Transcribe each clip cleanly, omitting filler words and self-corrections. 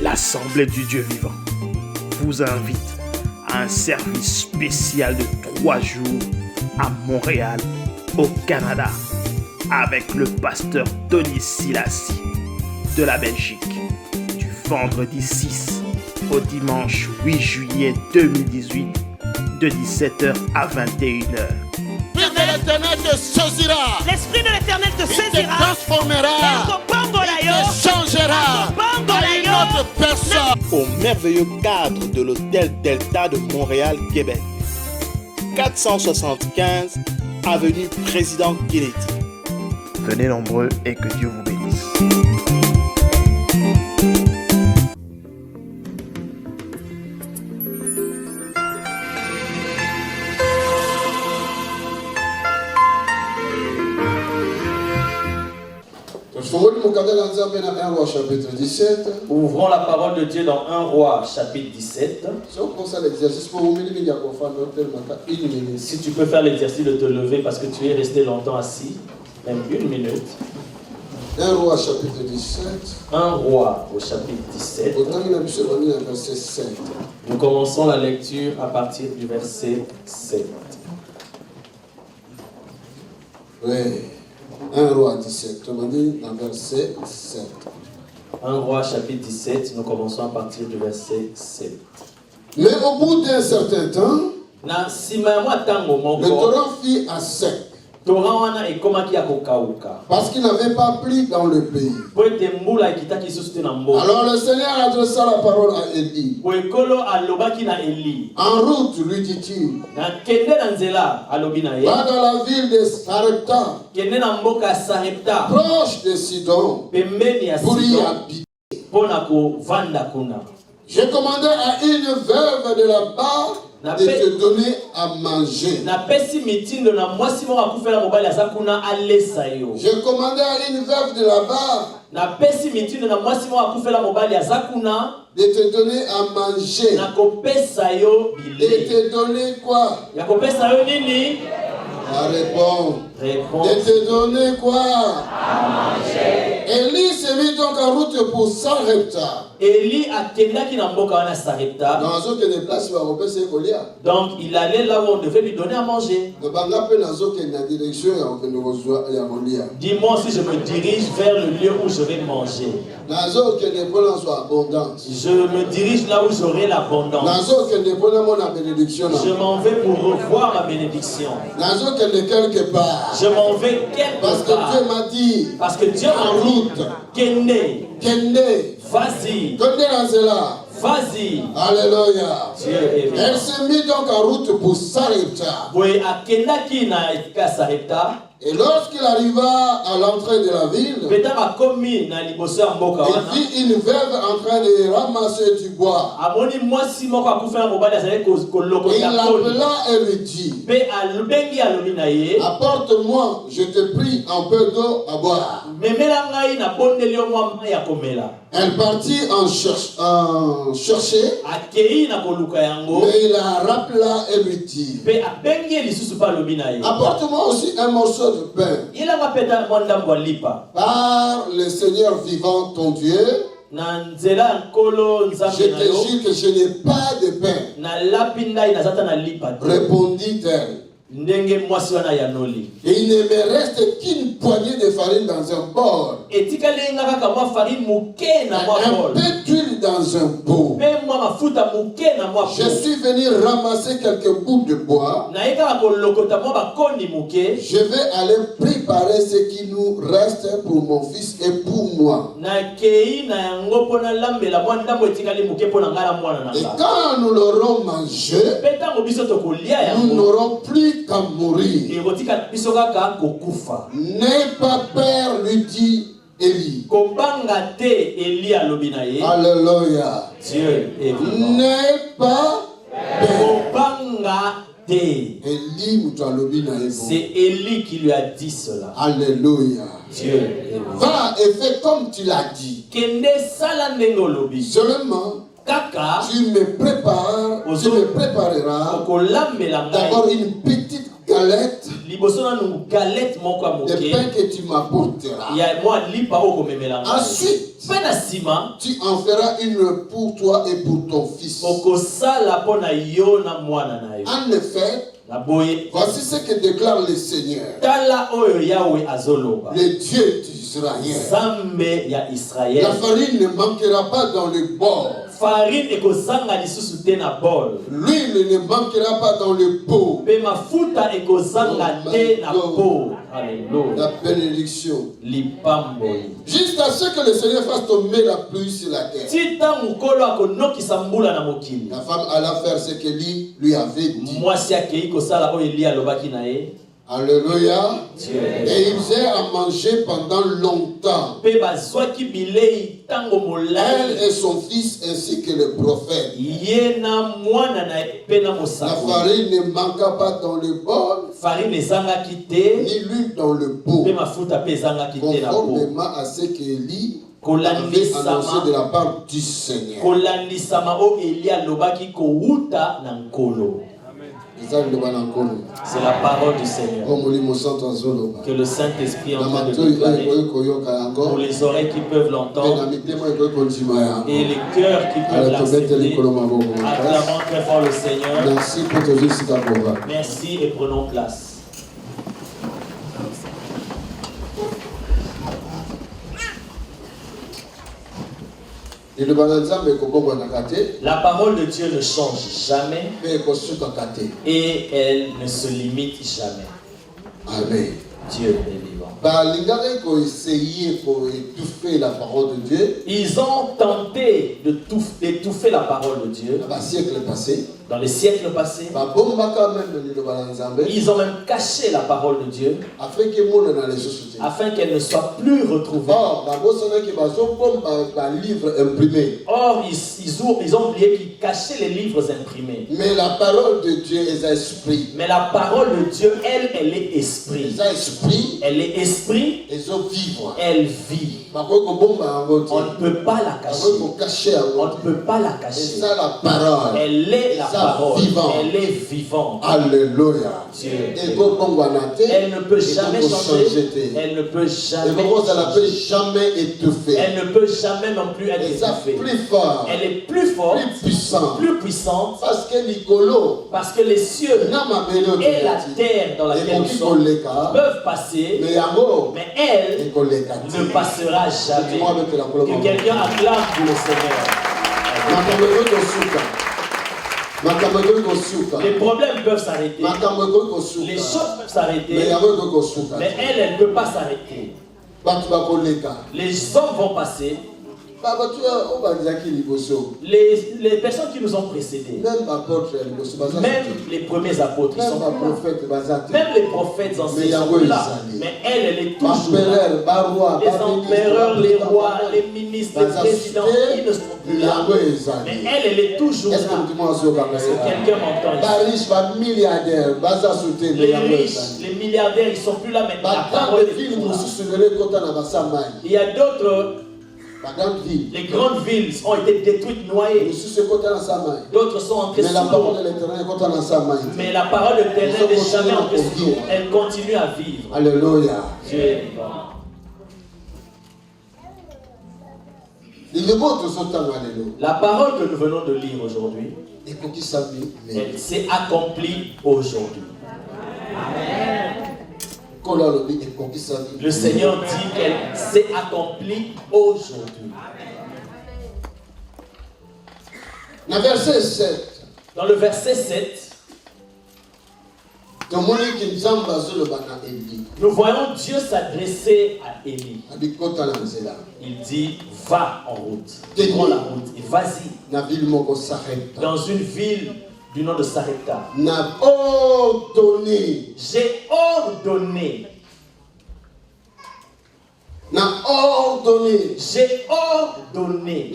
l'Assemblée du Dieu vivant vous invite à un service spécial de 3 jours à Montréal, au Canada, avec le pasteur Tony Silassi de la Belgique, du vendredi 6 au dimanche 8 juillet 2018, de 17h à 21h. L'Éternel te saisira. L'Esprit de l'Éternel te Il te saisira. transformera. Il te changera en une autre personne. Au merveilleux cadre de l'hôtel Delta de Montréal, Québec. 475 avenue Président Kennedy. Venez nombreux et que Dieu vous bénisse. Ouvrons la parole de Dieu dans 1 Roi chapitre 17. Si tu peux faire l'exercice de te lever parce que tu es resté longtemps assis, même 1 minute. 1 Roi chapitre 17. 1 Roi au chapitre 17. Nous commençons la lecture à partir du verset 7. Oui. 1 Roi 17, on m'a dit dans verset 7. 1 Roi chapitre 17, nous commençons à partir du verset 7. Mais au bout d'un certain temps, le torrent fit à sec, parce qu'il n'avait pas plu dans le pays. Alors le Seigneur adressa la parole à Élie. En route, lui dit-il, va dans la ville de Sarepta, proche de Sidon, pour y habiter. J'ai commandé à une veuve de là-bas de te donner à manger. J'ai commandé à une veuve de là-bas de te donner à manger. De te donner quoi? La réponse. De te donner quoi? À manger. Élie se mit donc en route pour Sarepta. Donc il allait là où on devait lui donner à manger. Dis-moi si je me dirige vers le lieu où je vais manger. Je me dirige là où j'aurai l'abondance. Je m'en vais pour revoir ma bénédiction. Je m'en vais quelque part. Parce que Dieu m'a dit, Kende, vas-y. Vas-y. Alléluia. Dieu est vivant. Elle se mit donc en route pour Sarepta. Et lorsqu'il arriva à l'entrée de la ville, il vit une veuve en train de ramasser du bois. Et il l'appela et lui dit, apporte-moi, je te prie, un peu d'eau à boire. Elle partit en chercher, mais il la rappela et lui dit, apporte-moi aussi un morceau de pain. Par le Seigneur vivant ton Dieu, je te jure que je n'ai pas de pain. Répondit-elle. Et il ne me reste qu'une poignée de farine dans un bol. Un peu d'huile dans un pot. Je suis venu ramasser quelques bouts de bois. Je vais aller préparer ce qui nous reste pour mon fils et pour moi. Et quand nous l'aurons mangé, nous n'aurons plus qu'à mourir. N'aie pas peur, lui dit Élie. Alléluia. N'aie pas peur. C'est Élie qui lui a dit cela. Alléluia. Dieu est vivant. Va et fais comme tu l'as dit. Seulement, tu me prépareras d'abord une petite galette galette. Galette Des pains que tu m'apporteras. Ensuite, tu en feras une pour toi et pour ton fils. En effet, voici ce que déclare le Seigneur, le Dieu d'Israël. La farine ne manquera pas dans le bol. L'huile ne manquera pas dans le pot. La bénédiction. Jusqu'à ce que le Seigneur fasse tomber la pluie sur la terre. La femme alla faire ce que lui avait dit. Alléluia. Et il faisait à manger pendant longtemps. Elle et son fils ainsi que le prophète. La farine ne manqua pas dans le bol, ni l'huile dans le pot, conformément à ce qu'Élie avait annoncé de la part du Seigneur. C'est la parole du Seigneur. Que le Saint-Esprit entende déclarer pour les oreilles qui peuvent l'entendre et les cœurs qui peuvent l'accepter. Acclamons très fort le Seigneur. Merci et prenons place. La parole de Dieu ne change jamais et elle ne se limite jamais. Amen. Dieu est vivant. Ils ont tenté d'étouffer la parole de Dieu. Dans les siècles passés, ils ont même caché la parole de Dieu afin qu'elle ne soit plus retrouvée. Or, ils ont oublié qu'ils cachaient les livres imprimés. Mais la parole de Dieu est esprit. Mais la parole de Dieu, elle est esprit. Elle est esprit. Elle vit. On ne peut pas la cacher. On ne peut pas la cacher. Elle est la parole. Elle est vivante. Alléluia. Dieu. Elle ne peut jamais changer. Elle ne peut jamais étouffer. Elle ne peut jamais non plus être étouffée. Elle est plus forte, plus puissante. Parce que les cieux et la terre dans laquelle nous sommes peuvent passer, mais elle ne passera jamais. Que quelqu'un acclame pour le Seigneur. Les problèmes peuvent s'arrêter. Les choses peuvent s'arrêter. Mais elle ne peut pas s'arrêter. Les hommes vont passer. Les personnes qui nous ont précédés, même les premiers apôtres, ils sont là. Même les prophètes anciens sont là. Mais elle est toujours là. Les empereurs, les rois, les ministres, les présidents, ils ne sont plus là. Mais elle est toujours là. Est-ce que quelqu'un m'entend ici? Les riches, les milliardaires, ils ne sont plus là maintenant. La parole est toujours là. Il y a d'autres. Les grandes villes ont été détruites, noyées. D'autres sont entrées sous l'eau. Mais la parole de l'Éternel n'est jamais entrée sous l'eau. Elle continue à vivre. Alléluia. Dieu est vivant. La parole que nous venons de lire aujourd'hui, elle s'est accomplie aujourd'hui. Amen. Le Seigneur dit qu'elle s'est accomplie aujourd'hui. Dans le verset 7, nous voyons Dieu s'adresser à Élie. Il dit, va en route. Prends la route et vas-y. Dans une ville du nom de Sarepta. J'ai ordonné. J'ai ordonné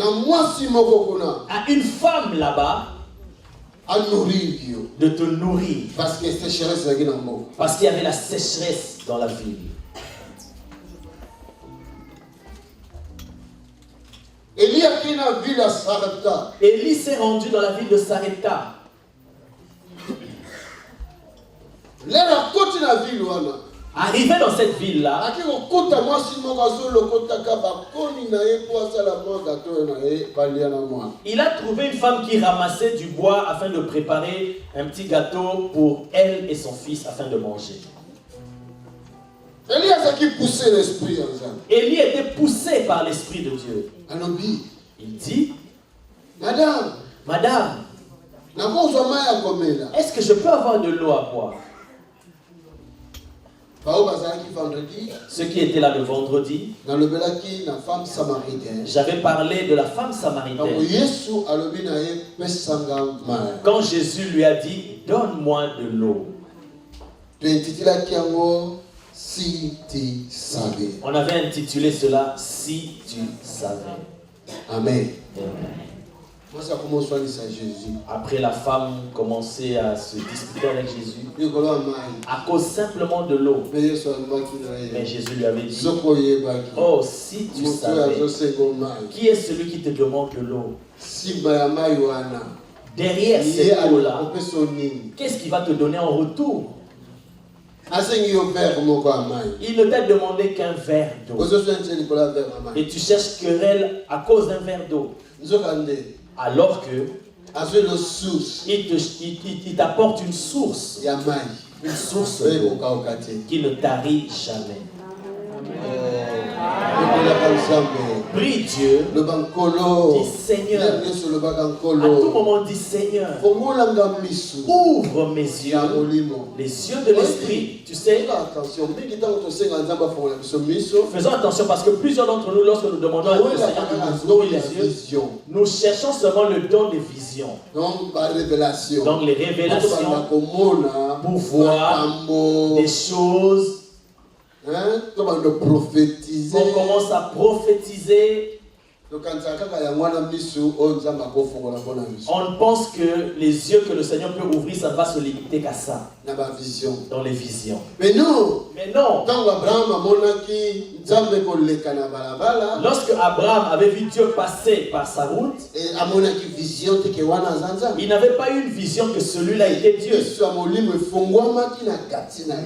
à une femme là-bas de te nourrir. Parce qu'il y avait la sécheresse dans la ville. Élie s'est rendu dans la ville de Sarepta. Arrivé dans cette ville-là, il a trouvé une femme qui ramassait du bois afin de préparer un petit gâteau pour elle et son fils afin de manger. Élie était poussé par l'Esprit de Dieu. Il dit, Madame, est-ce que je peux avoir de l'eau à boire? Ceux qui étaient là le vendredi, j'avais parlé de la femme samaritaine. Quand Jésus lui a dit, donne-moi de l'eau. On avait intitulé cela, si tu savais. Amen. Après, la femme commençait à se disputer avec Jésus à cause simplement de l'eau. Mais Jésus lui avait dit, oh, si tu savais, qui est celui qui te demande de l'eau? Derrière cette eau-là, qu'est-ce qu'il va te donner en retour? Il ne t'a demandé qu'un verre d'eau. Et tu cherches querelle à cause d'un verre d'eau. Alors que il t'apporte une source d'eau qui ne tarit jamais. Prie Dieu, dis Seigneur, à tout moment dis Seigneur, ouvre mes yeux, les yeux de l'esprit. Tu sais, faisons attention parce que plusieurs d'entre nous, lorsque nous demandons à Dieu Seigneur de nous ouvrir les yeux, nous cherchons seulement le don des visions. Donc les révélations pour voir des choses. On commence à prophétiser. On pense que les yeux que le Seigneur peut ouvrir, ça ne va se limiter qu'à ça. Dans les visions. Mais non. Lorsque Abraham avait vu Dieu passer par sa route, il n'avait pas eu une vision que celui-là était Dieu.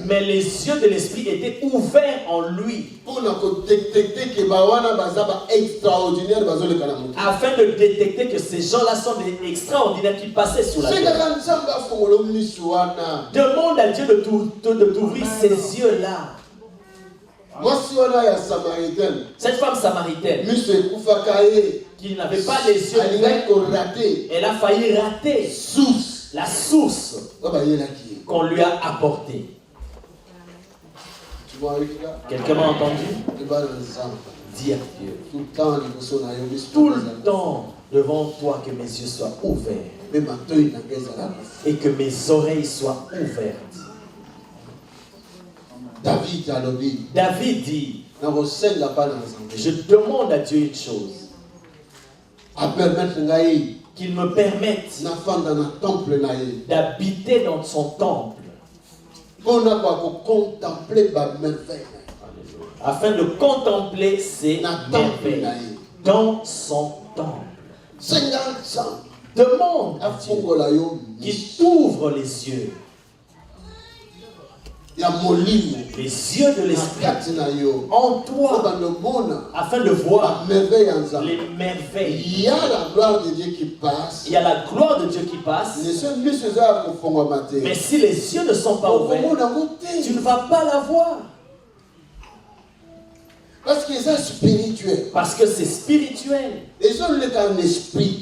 Mais les yeux de l'esprit étaient ouverts en lui. Afin de détecter que ces gens-là sont des extraordinaires qui passaient sur la terre. Demande à Dieu de t'ouvrir ces yeux-là. Cette femme samaritaine qui n'avait pas les yeux ouverts, elle a failli rater la source qu'on lui a apportée. Quelqu'un m'a entendu? Dire Dieu, tout le temps devant toi, que mes yeux soient ouverts et que mes oreilles soient ouvertes. David dit, je demande à Dieu une chose, qu'il me permette d'habiter dans son temple afin de contempler ses merveilles dans son temple. Demande à Dieu qu'il t'ouvre les yeux. Les yeux de l'esprit en toi, afin de voir les merveilles. Il y a la gloire de Dieu qui passe. Mais si les yeux ne sont pas ouverts, tu ne vas pas la voir. Parce que c'est spirituel. Parce que c'est spirituel.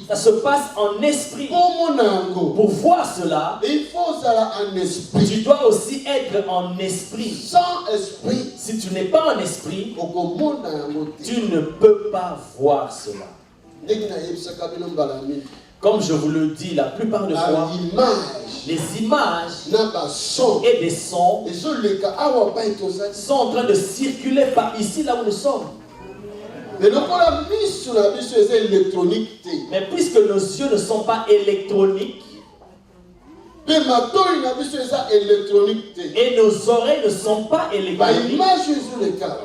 Ça se passe en esprit. Pour voir cela, il faut un esprit. Tu dois aussi être en esprit. Sans esprit, si tu n'es pas en esprit, tu ne peux pas voir cela. Comme je vous le dis la plupart des fois, les images et des sons sont en train de circuler par ici, là où nous sommes. Mais puisque nos yeux ne sont pas électroniques, et nos oreilles ne sont pas électroniques,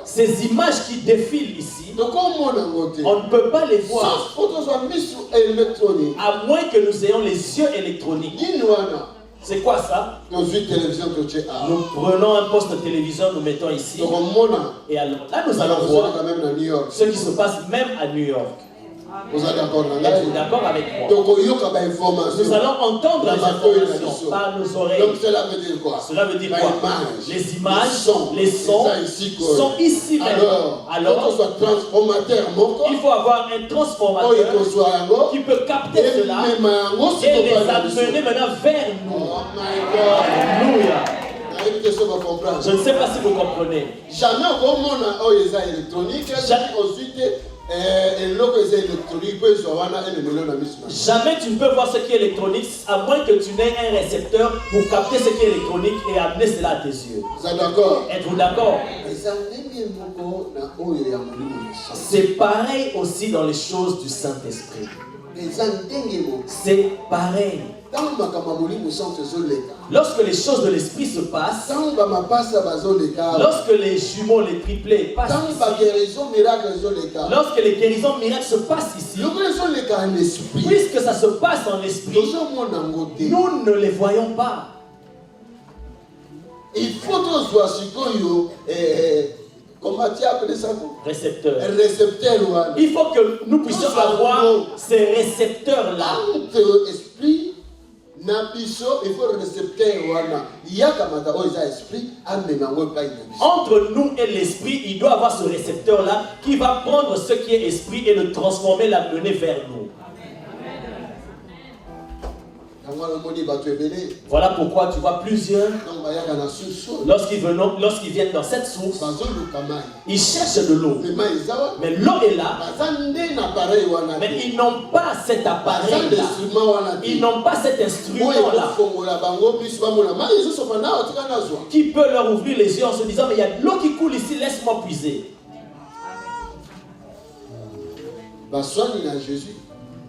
ces images qui défilent ici, on ne peut pas les voir, à moins que nous ayons les yeux électroniques. C'est quoi ça? Nous prenons un poste de télévision, nous mettons ici. Et alors, là, nous allons voir ce qui se passe même à New York. Vous êtes d'accord avec moi? Nous allons entendre les informations par nos oreilles. Donc cela veut dire quoi? Cela veut dire quoi? Les images, les sons sont ici même. Alors, il faut avoir un transformateur qui peut capter cela et les amener maintenant vers nous. Alléluia. Je ne sais pas si vous comprenez. Jamais tu ne peux voir ce qui est électronique à moins que tu n'aies un récepteur pour capter ce qui est électronique et amener cela à tes yeux. Êtes-vous d'accord? C'est pareil aussi dans les choses du Saint-Esprit. C'est pareil. Lorsque les choses de l'esprit se passent, lorsque les jumeaux, les triplés passent ici, lorsque les guérisons miracles se passent ici, puisque ça se passe en esprit, nous ne les voyons pas. Il faut récepteur. Il faut que nous puissions avoir ces récepteurs-là. Entre nous et l'esprit, il doit avoir ce récepteur-là qui va prendre ce qui est esprit et le transformer, l'amener vers nous. Voilà pourquoi tu vois plusieurs, lorsqu'ils viennent dans cette source, ils cherchent de l'eau. Mais l'eau est là. Mais ils n'ont pas cet appareil-là. Ils n'ont pas cet instrument-là qui peut leur ouvrir les yeux en se disant, mais il y a de l'eau qui coule ici, laisse-moi puiser.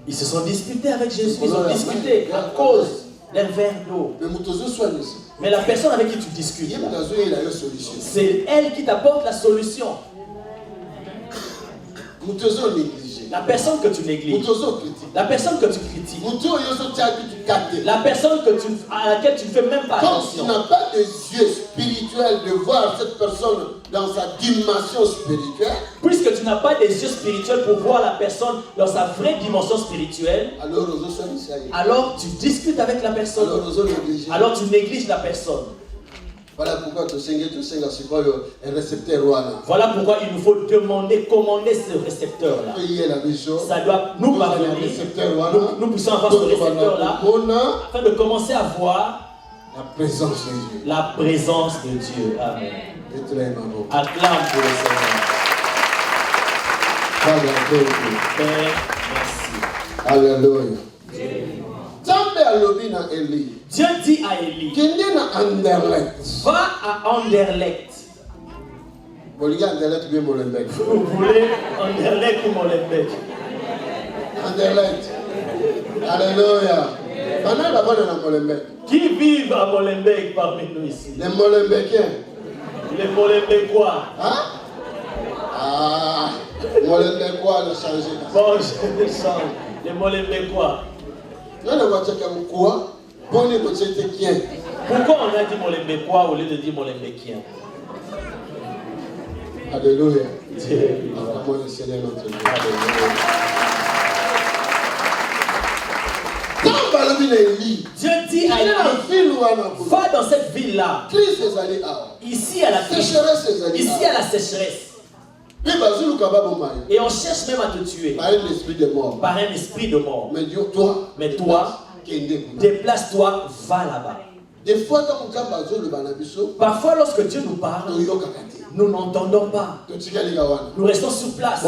Ils se sont disputés avec Jésus, ils ont discuté à cause d'un verre d'eau. Mais la personne avec qui tu discutes, c'est elle qui t'apporte la solution. La personne que tu négliges, la personne que tu critiques, la personne à laquelle tu ne fais même pas attention. Quand tu n'as pas des yeux spirituels de voir cette personne dans sa dimension spirituelle, puisque tu n'as pas des yeux spirituels pour voir la personne dans sa vraie dimension spirituelle, alors tu discutes avec la personne, alors tu négliges la personne. Voilà pourquoi voilà pourquoi il nous faut demander, commander ce récepteur-là. Ça doit nous parvenir. Nous puissions avoir ce récepteur-là afin de commencer à voir la présence de Dieu. La présence de Dieu. Amen. Acclame pour le Seigneur. Père, merci. Alléluia. Dieu dit à Élie, va à Anderlecht. Vous voulez Anderlecht ou Molenbeek? Anderlecht. Alléluia. Qui vivent à Molenbeek parmi nous ici? Les Molenbeekiens. Les Molenbeekois. Hein? Ah, Molenbeekois le changer. Bon, je le change. Les Molenbeekois. Pourquoi on a dit Molenbeekois au lieu de dire Molenbeekien? Alléluia. Dieu dit à Élie, va dans cette ville-là. Ici à la sécheresse. Et on cherche même à te tuer par un esprit de mort. Mais toi, déplace-toi, va là-bas. Parfois, lorsque Dieu nous parle, nous n'entendons pas. Nous restons sur place.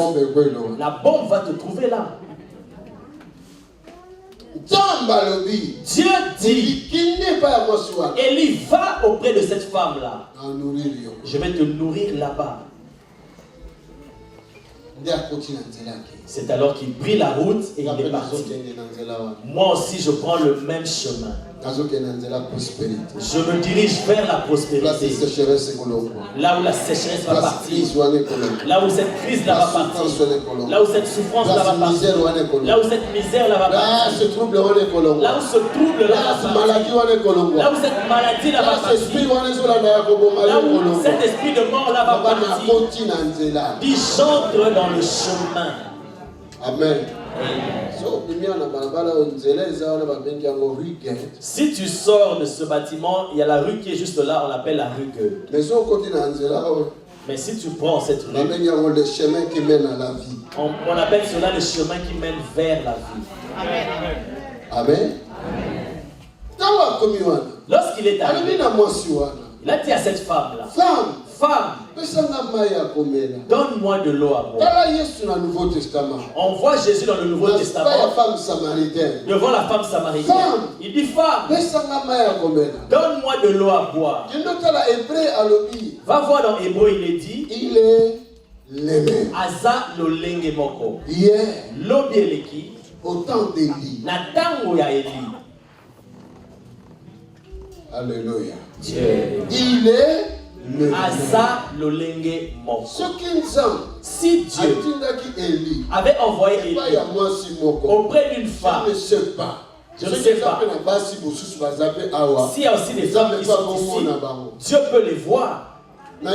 La bombe va te trouver là. Dieu dit, Élie, va auprès de cette femme-là. Je vais te nourrir là-bas. C'est alors qu'il prit la route et il est parti. Moi aussi, je prends le même chemin. Je me dirige vers la prospérité. Là où la sécheresse va partir. Là où cette crise là va partir. Là où cette souffrance là va partir. Là où cette misère là va partir. Là où ce trouble là va partir. Là où cette maladie là va partir. Là où cet esprit de mort là va partir. Puis j'entre dans le chemin. Amen. Si tu sors de ce bâtiment, il y a la rue qui est juste là, on l'appelle la rue Gueux. Mais si tu prends cette rue, le chemin qui mène à la vie. On appelle cela le chemin qui mène vers la vie. Amen. Lorsqu'il est arrivé, il a dit à cette femme-là, femme, donne-moi de l'eau à boire. On voit Jésus dans le Nouveau Testament devant la femme samaritaine. Il dit, femme, donne-moi de l'eau à boire. Va voir dans Hébreu, il est dit, il est l'aimé. Aza lolenge moko. Lobi eleki. Autant d'Élie. Na tango ya Élie. Alléluia. Il est Aza lolenge moko. Si Dieu avait envoyé Élie auprès d'une femme, je ne sais pas. S'il y a aussi des femmes qui sont ici, Dieu peut les voir. Je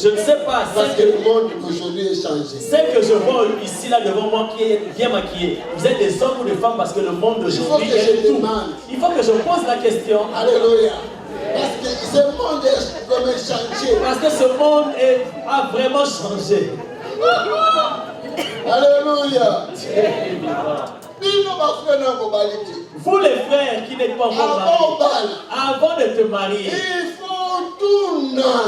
ne sais pas. Parce que le monde aujourd'hui est changé. Celle que je vois ici, là, devant moi, qui est bien maquillée, vous êtes des hommes ou des femmes parce que le monde d'aujourd'hui est tout. Il faut que je pose la question. Alléluia. Parce que ce monde est vraiment changé. Parce que ce monde a vraiment changé. Alléluia. Vous les frères qui n'êtes pas encore mariés, avant de te marier,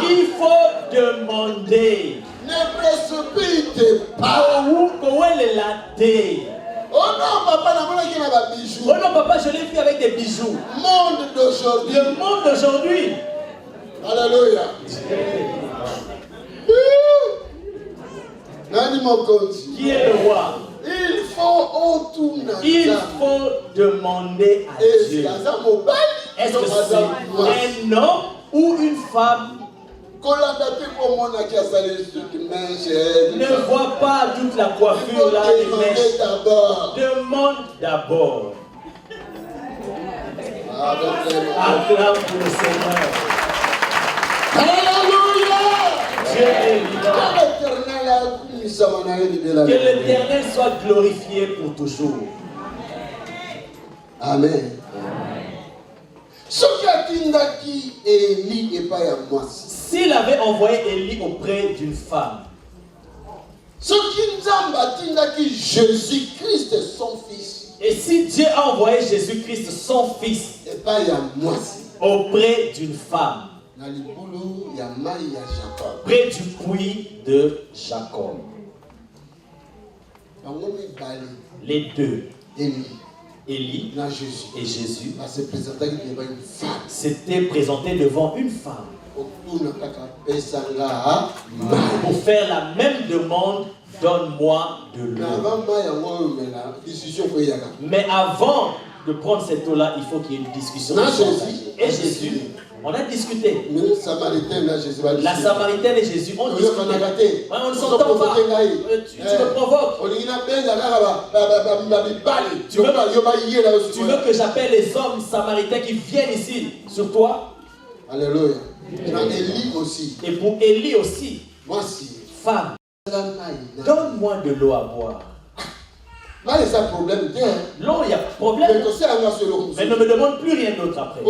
il faut demander. Ne précipite pas. Oh non, papa, je l'ai fait avec des bijoux. Monde d'aujourd'hui. Le monde d'aujourd'hui. Alléluia. Qui est le roi? Il faut demander à Dieu. Est-ce que c'est un homme ou une femme? Ne vois pas toute la coiffure là, les mèches. Demande d'abord. Acclame pour le Seigneur. Alléluia. Dieu est vivant. Que l'Éternel soit glorifié pour toujours. Amen. S'il avait envoyé Élie auprès d'une femme, Jésus-Christ son fils, et si Dieu a envoyé Jésus-Christ son fils auprès d'une femme, près du puits de Jacob, les deux, Élie et Jésus, s'étaient présentés devant une femme pour faire la même demande. Donne-moi de l'eau. Mais avant de prendre cette eau-là, il faut qu'il y ait une discussion. Et Jésus, on a discuté. La Samaritaine et Jésus ont discuté. On ne s'entend pas. Tu me provoques. Tu veux que j'appelle les hommes samaritains qui viennent ici sur toi? Alléluia. Élie aussi. Et pour Élie aussi. Femme, donne-moi de l'eau à boire. Là, il y a problème. L'eau, il y a problème. Mais ne me demande plus rien d'autre après.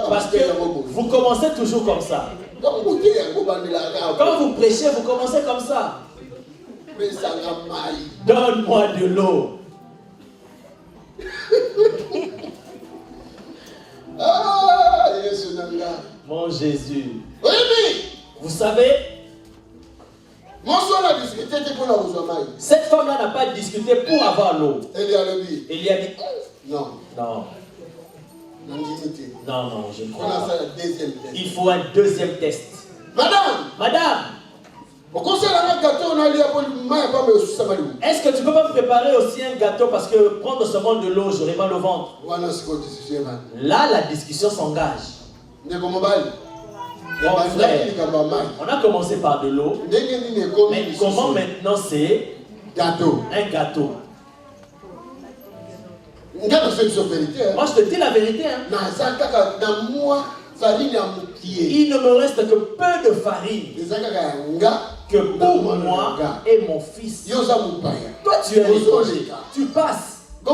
Parce que vous commencez toujours comme ça. Quand vous prêchez, vous commencez comme ça. Donne-moi de l'eau. Mon Jésus. Vous savez, cette femme-là n'a pas discuté pour avoir l'eau. Elle a dit non. Non. Non, je ne crois pas. Il faut un deuxième test. Madame, Est-ce que tu peux pas me préparer aussi un gâteau parce que prendre seulement de l'eau, j'aurai mal au ventre? Là, la discussion s'engage. Bon frère, on a commencé par de l'eau, mais comment maintenant c'est un gâteau? Moi je te dis la vérité, hein. Il ne me reste que peu de farine que pour moi et mon fils. Toi tu es étranger, tu passes. Et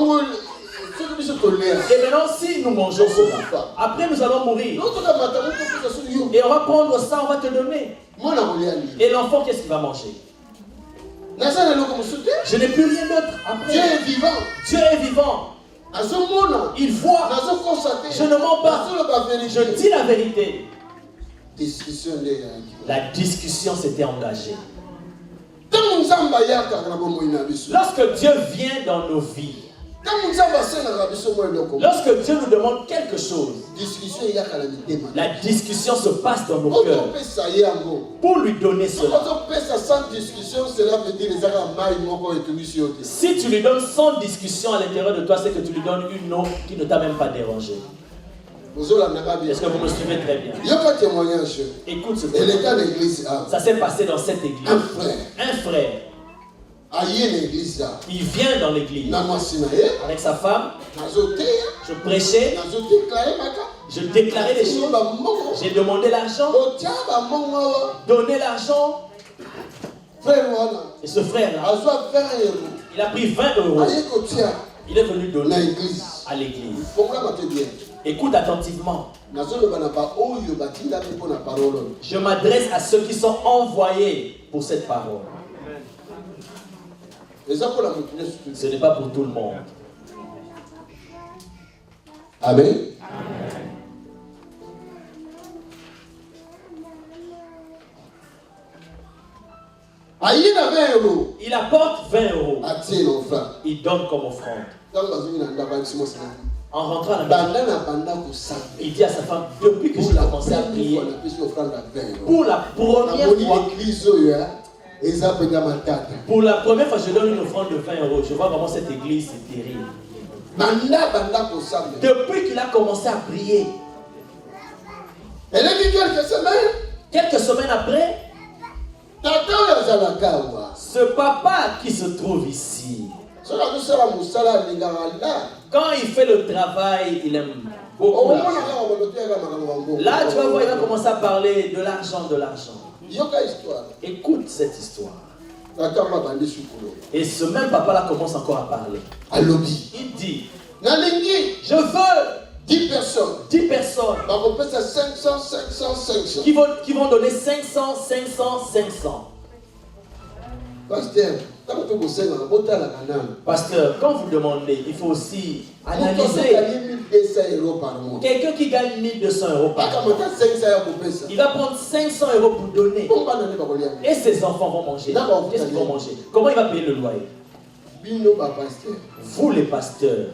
maintenant si nous mangeons cela, après nous allons mourir. Et on va prendre ça, on va te donner. Et l'enfant qu'est-ce qu'il va manger? Je n'ai plus rien d'autre après. Dieu est vivant. Dieu est vivant. Il voit. Je ne mens pas. Je dis la vérité. La discussion s'était engagée. Lorsque Dieu vient dans nos vies, lorsque Dieu nous demande quelque chose, la discussion se passe dans nos cœurs pour lui donner cela. Si tu lui donnes sans discussion à l'intérieur de toi, c'est que tu lui donnes une eau qui ne t'a même pas dérangé. Est-ce que vous me suivez très bien? Écoute ce que ça s'est passé dans cette église. Un frère. Il vient dans l'église avec sa femme. Je prêchais. Je déclarais les choses. J'ai demandé l'argent. Donner l'argent. Et ce frère-là, il a pris 20 €. Il est venu donner à l'église. Écoute attentivement. Je m'adresse à ceux qui sont envoyés pour cette parole. Ce n'est pas pour tout le monde. Amen. Il apporte 20 €. Il donne comme offrande. En rentrant à la maison, il dit à sa femme, depuis que j'ai commencé à prier, pour la première fois, je donne une offrande de 20 €. Je vois vraiment cette église, c'est terrible. Depuis qu'il a commencé à prier, quelques semaines après, ce papa qui se trouve ici, quand il fait le travail, il aime beaucoup l'argent. Là, tu vas voir, il va commencer à parler de l'argent, Écoute cette histoire. Et ce même papa-là commence encore à parler. Il dit, je veux 10 personnes. 10 personnes. Qui vont donner 500, 500, 500. Pasteur, quand vous demandez, il faut aussi analyser. Quelqu'un qui gagne 1200 € par mois, il va prendre 500 € pour donner. Et ses enfants vont manger. Qu'est-ce qu'ils vont manger? Comment il va payer le loyer? Vous les pasteurs,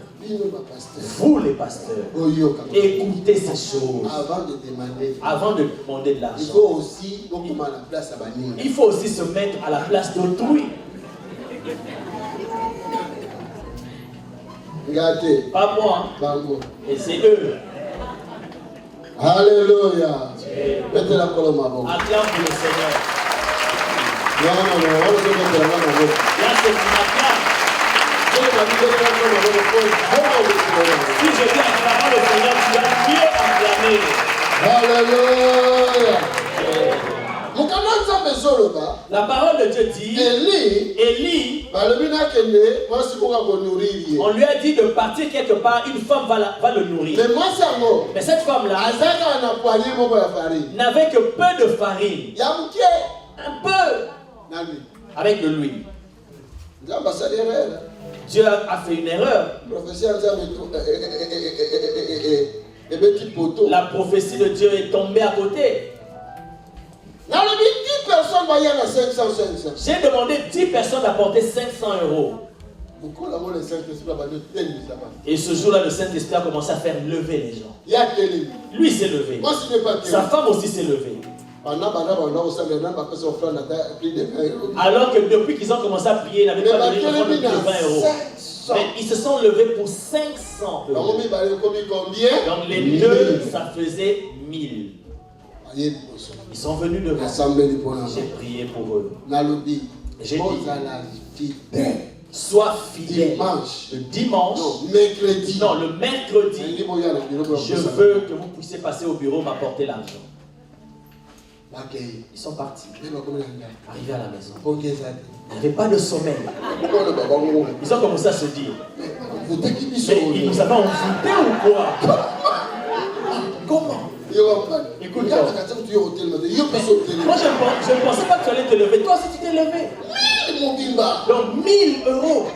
écoutez ces choses avant de demander de l'argent. Il faut aussi se mettre à la place d'autrui. Pas moi, et c'est eux. Alléluia. Acclame pour le Seigneur. Là, c'est une acclame. Si je dis acclamant le Seigneur, tu vas mieux acclamer. Alléluia. La parole de Dieu dit, Élie, on lui a dit de partir quelque part, une femme va le nourrir. Mais cette femme-là n'avait que peu de farine. Un peu. Avec de l'huile. Dieu a fait une erreur. La prophétie de Dieu est tombée à côté. J'ai demandé 10 personnes d'apporter 500 €. Et ce jour-là, le Saint-Esprit a commencé à faire lever les gens. Lui s'est levé. Sa femme aussi s'est levée. Alors que depuis qu'ils ont commencé à prier, ils n'avaient pas donné l'offrande de 20 euros. Mais ils se sont levés pour 500 euros. Donc les deux, ça faisait 1000. Ils sont venus devant. J'ai prié pour eux. J'ai dit, sois fidèle. Le dimanche, le mercredi, je veux que vous puissiez passer au bureau m'apporter l'argent. Ils sont partis. Arrivés à la maison. Il n'y avait pas de sommeil. Ils ont commencé à se dire, mais ils nous avaient envoûtés ou quoi? Comment? Écoute, moi je ne pensais pas que tu allais te lever. Toi aussi tu t'es levé. Donc 1000 euros.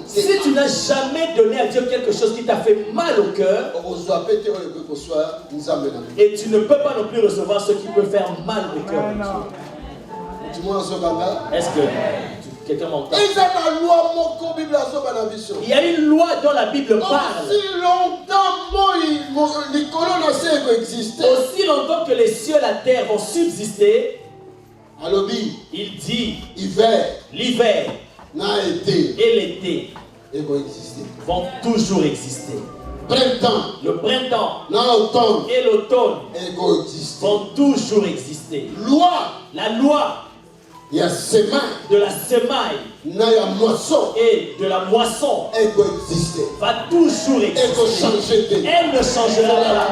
Si tu n'as jamais donné à Dieu quelque chose qui t'a fait mal au cœur, et tu ne peux pas non plus recevoir ce qui peut faire mal au cœur de Dieu. Est-ce que quelqu'un m'entend? Il y a une loi dont la Bible parle. Aussi longtemps que les cieux et la terre vont subsister, il dit l'hiver et l'été vont toujours exister. Le printemps et l'automne vont toujours exister. La loi de la semaille et de la moisson va toujours exister. Elle ne changera pas.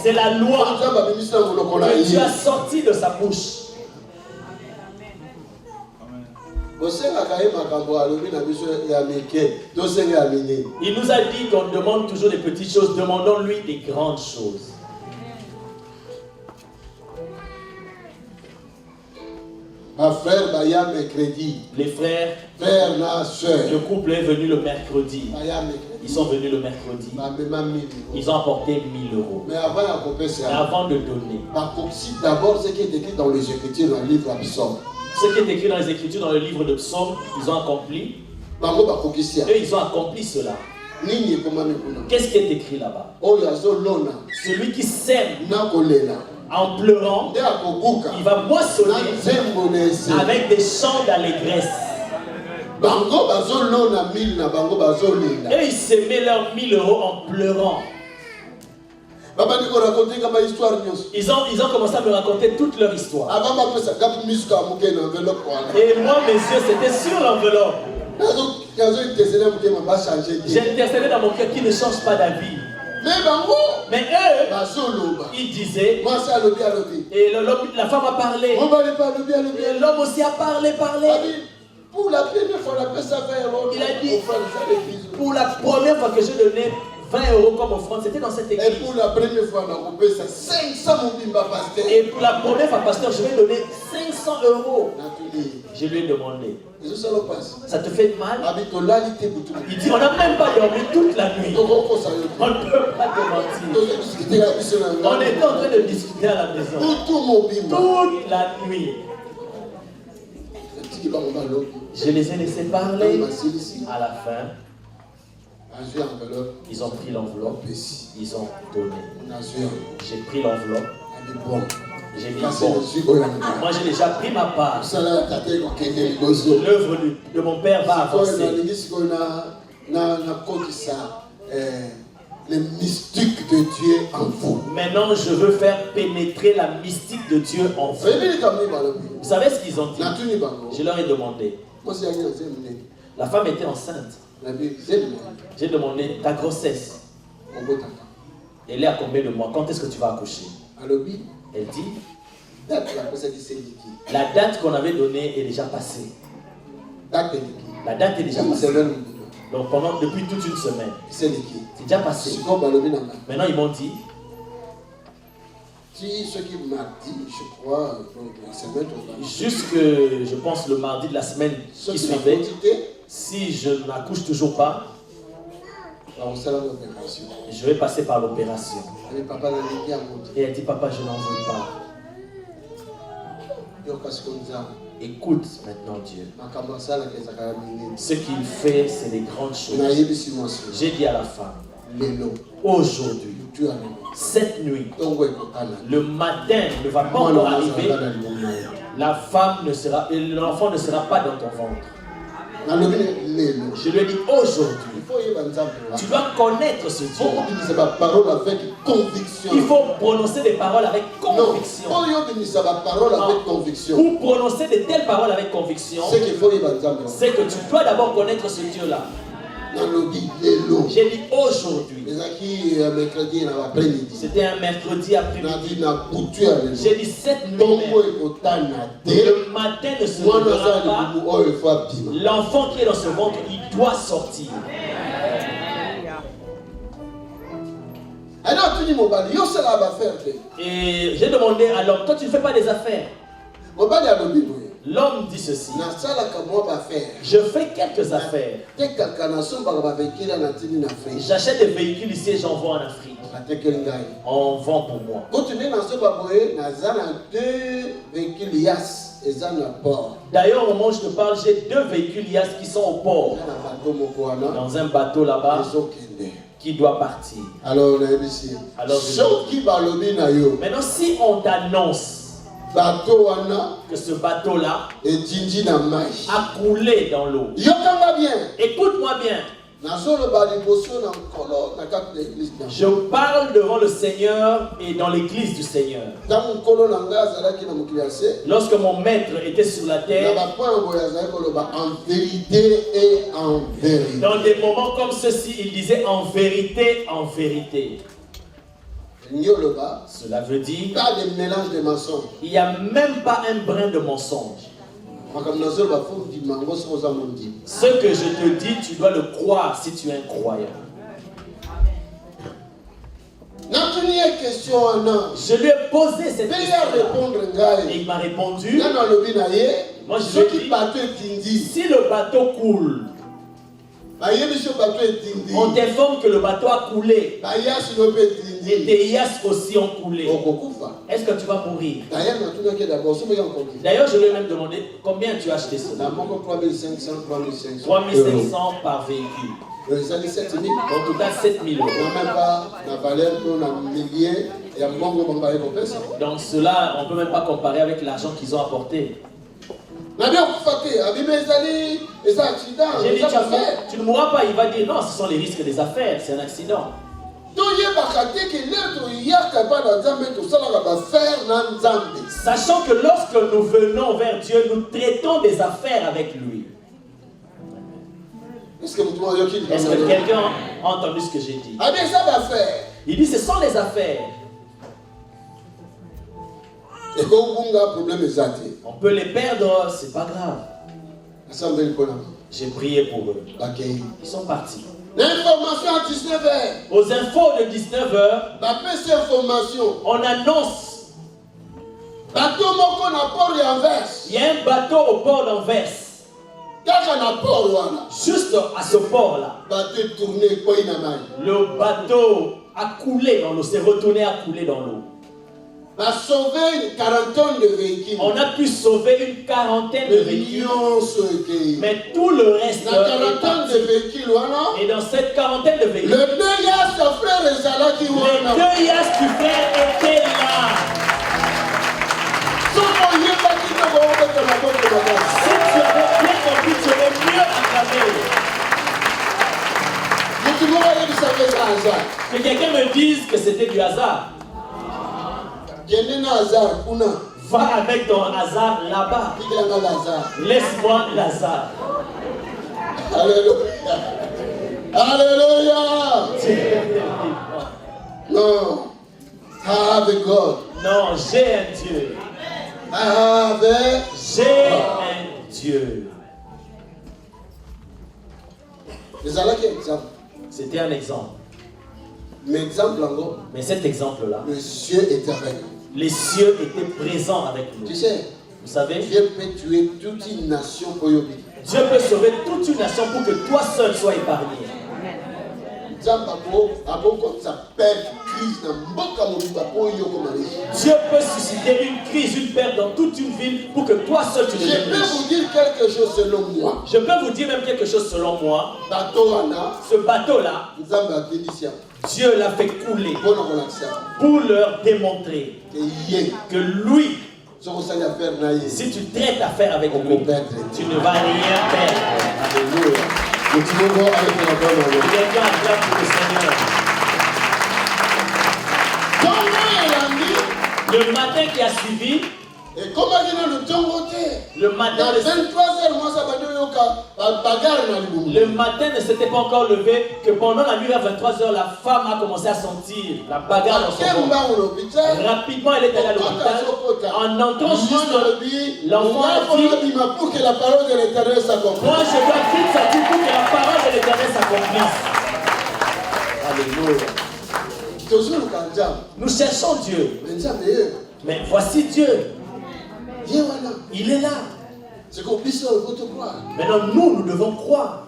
C'est la loi que Dieu a sortie de sa bouche. Il nous a dit qu'on demande toujours des petites choses, demandons-lui des grandes choses. Les frères, le couple est venu le mercredi. Ils sont venus le mercredi. Ils ont apporté 1000 euros. Mais avant de donner, d'abord ce qui est écrit dans les Écritures, dans le livre de Psaume. Ce qui est écrit dans les Écritures, dans le livre de Psaume, ils ont accompli. Eux, ils ont accompli cela. Qu'est-ce qui est écrit là-bas? Celui qui sème en pleurant, il va moissonner avec des chants d'allégresse. Et ils s'aimaient leurs 1000 euros en pleurant. Ils ont commencé à me raconter toute leur histoire. Et moi, mes yeux, c'était sur l'enveloppe. J'ai intercédé dans mon cœur qui ne change pas d'avis. Mais eux, ils disaient, et la femme a parlé, et l'homme aussi a parlé. Pour la première fois, il a dit, pour la première fois que j'ai donné 20 euros comme offrande, c'était dans cette église. Et pour la première fois, on a 500 pasteur. Et pour la première fois, pasteur, je vais donner 500 euros. Je lui ai demandé. Ça te fait mal? Il dit, on n'a même pas dormi toute la nuit. On ne peut pas te mentir. On était en train de discuter à la maison. Toute la nuit. Je les ai laissés parler. À la fin, ils ont pris l'enveloppe. Ils ont donné. J'ai pris l'enveloppe. J'ai dit, bon, moi j'ai déjà pris ma part. L'œuvre de mon père va avancer. Les mystiques de Dieu en vous. Maintenant, je veux faire pénétrer la mystique de Dieu en vous. Vous savez ce qu'ils ont dit? Je leur ai demandé. La femme était enceinte. J'ai demandé ta grossesse. Elle est à combien de mois? Quand est-ce que tu vas accoucher? Elle dit, la date qu'on avait donnée est déjà passée. La date est déjà passée. Donc depuis toute une semaine. C'est déjà passé. Maintenant ils m'ont dit, je crois, jusque je pense le mardi de la semaine qui suivait, si je n'accouche toujours pas, je vais passer par l'opération. Et elle dit, papa, je n'en veux pas. Écoute maintenant Dieu. Ce qu'il fait, c'est des grandes choses. J'ai dit à la femme, aujourd'hui, cette nuit, le matin ne va pas encore arriver, la femme ne sera, l'enfant ne sera pas dans ton ventre. Je lui ai dit aujourd'hui, tu dois connaître ce Dieu. Il faut prononcer des paroles avec conviction. Pour prononcer de telles paroles avec conviction, c'est que tu dois d'abord connaître ce Dieu-là. J'ai dit aujourd'hui. C'était un mercredi après-midi. J'ai dit cette nuit. Le matin ne se lèvera pas. L'enfant qui est dans ce ventre, il doit sortir. Et j'ai demandé à l'homme, toi tu ne fais pas des affaires. L'homme dit ceci. Je fais quelques affaires. J'achète des véhicules ici et j'en vends en Afrique. On vend pour moi. D'ailleurs, au moment où je te parle, j'ai 2 véhicules IAS qui sont au port. Dans un bateau là-bas qui doit partir. Alors, maintenant, si on t'annonce que ce bateau-là a coulé dans l'eau. Écoute-moi bien. Je parle devant le Seigneur et dans l'église du Seigneur. Lorsque mon maître était sur la terre, en vérité et en vérité. Dans des moments comme ceci, il disait en vérité, en vérité. Cela veut dire pas de mélange de mensonges. Il n'y a même pas un brin de mensonge. Ce que je te dis, tu dois le croire si tu es un croyant. Je lui ai posé cette question. Et il m'a répondu. Moi je lui ai dit, si le bateau coule, on t'informe que le bateau a coulé. Et tes IAS aussi ont coulé. Est-ce que tu vas mourir? D'ailleurs, je lui ai même demandé combien tu as acheté cela. 3500 par véhicule. En total 7000 euros. Donc cela, on ne peut même pas comparer avec l'argent qu'ils ont apporté. J'ai dit, tu ne mourras pas. Il va dire non, ce sont les risques des affaires, c'est un accident. Sachant que lorsque nous venons vers Dieu, nous traitons des affaires avec lui. Est-ce que quelqu'un a entendu ce que j'ai dit? Il dit ce sont les affaires. On peut les perdre, c'est pas grave. J'ai prié pour eux. Ils sont partis. L'information à 19h. Aux infos de 19h, on annonce. Il y a un bateau au port d'Anvers. Juste à ce port-là, le bateau a coulé dans l'eau, s'est retourné à couler dans l'eau. On a sauvé une quarantaine de véhicules. On a pu sauver une quarantaine de véhicules. Mais tout le reste. Et dans cette quarantaine de véhicules, les 2 IAS du frère étaient là. Si tu avais bien compris, tu aurais mieux acclamé. Que quelqu'un me dise que c'était du hasard. Va avec ton hasard là-bas. Laisse-moi Lazare. Alléluia. Alléluia. Non. Have God. Non, j'ai un Dieu. J'ai un Dieu. C'était un exemple. Mais cet exemple-là, le ciel était avec nous. Les cieux étaient présents avec nous. Tu sais, vous savez, Dieu peut tuer toute une nation pour Yobi. Dieu peut sauver toute une nation pour que toi seul sois épargné. Dieu peut susciter une crise, une perte dans toute une ville pour que toi seul tu deviennes riche. Je peux vous dire quelque chose selon moi. Je peux vous dire même quelque chose selon moi. Ce bateau-là, Dieu l'a fait couler pour leur démontrer que lui, si tu traites affaire avec lui, tu ne vas rien perdre. Alléluia. Quelqu'un acclame pour le Seigneur. Le matin qui a suivi, et comment le matin, le matin ne s'était pas encore levé, que pendant la nuit vers 23h, la femme a commencé à sentir la bagarre dans son corps. Rapidement, elle est allée à l'hôpital. En entrant juste l'enfant a dit, pour que la parole de l'Éternel s'accomplisse. Moi, je dois vite sortir pour que la parole de l'Éternel s'accomplisse. Alléluia. Nous cherchons Dieu. Mais voici Dieu. Il est là. C'est qu'on puisse croire. Maintenant, nous devons croire.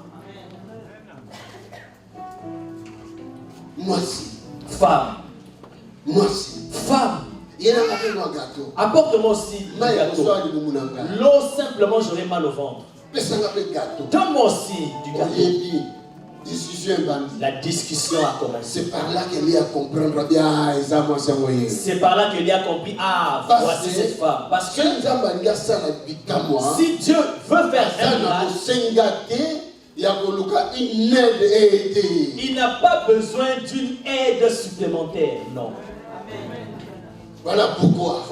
Moi aussi. Femme. Moi aussi. Femme. Apporte-moi aussi du gâteau. L'eau, simplement, j'aurai mal au ventre. Donne-moi aussi du gâteau. La discussion a commencé. C'est par là qu'elle a compris. C'est par là qu'elle a compris. Ah, voici cette femme. Parce que si Dieu veut faire un miracle, il n'a pas besoin d'une aide supplémentaire. Non. Voilà pourquoi.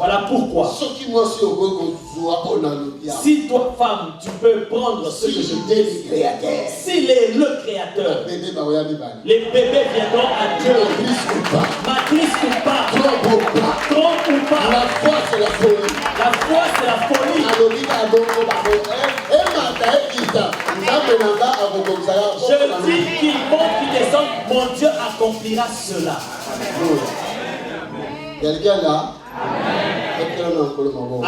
Si toi, femme, tu peux prendre ce que je dis, s'il est le créateur, les bébés viendront à Dieu. Matrice ou pas, trompe ou pas. La foi, c'est la folie. La foi, c'est la folie. Je dis qu'il monte, qu'il descend, mon Dieu accomplira cela. Quelqu'un là? Acclame d'abord pour le Seigneur.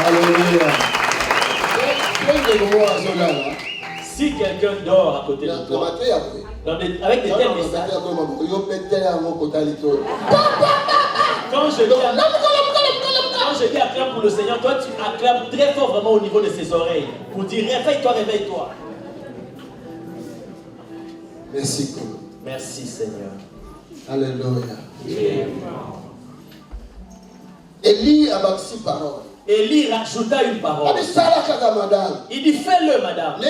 Alléluia. Si quelqu'un dort à côté de toi, avec des tels messages, quand je dis acclame pour le Seigneur, toi tu acclames très fort vraiment au niveau de ses oreilles pour dire réveille-toi, réveille-toi. Merci. Merci Seigneur. Alléluia. Élie a bâti parole. Élie rajouta une parole. Il dit fais-le madame.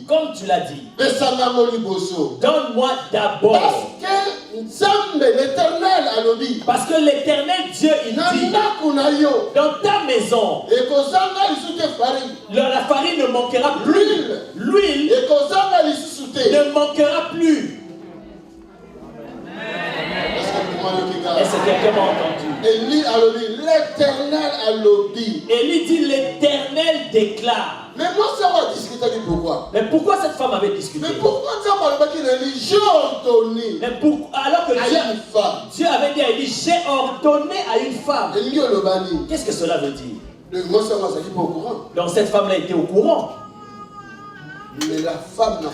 Comme tu l'as dit. Donne-moi d'abord. Parce que l'éternel Dieu il dit dans ta maison la farine ne manquera plus. L'huile ne manquera plus. Est-ce que quelqu'un m'a entendu? Élie a dit l'éternel a lobby. Élie dit l'éternel déclare. Mais moi ça va discuter du pourquoi. Mais pourquoi cette femme avait discuté? Mais pourquoi ça m'a dit j'ai ordonné. Mais alors que Dieu avait dit à Élie j'ai ordonné à une femme. Qu'est-ce que cela veut dire? Moi ça m'a dit pas au courant. Donc cette femme là était au courant. Mais la femme là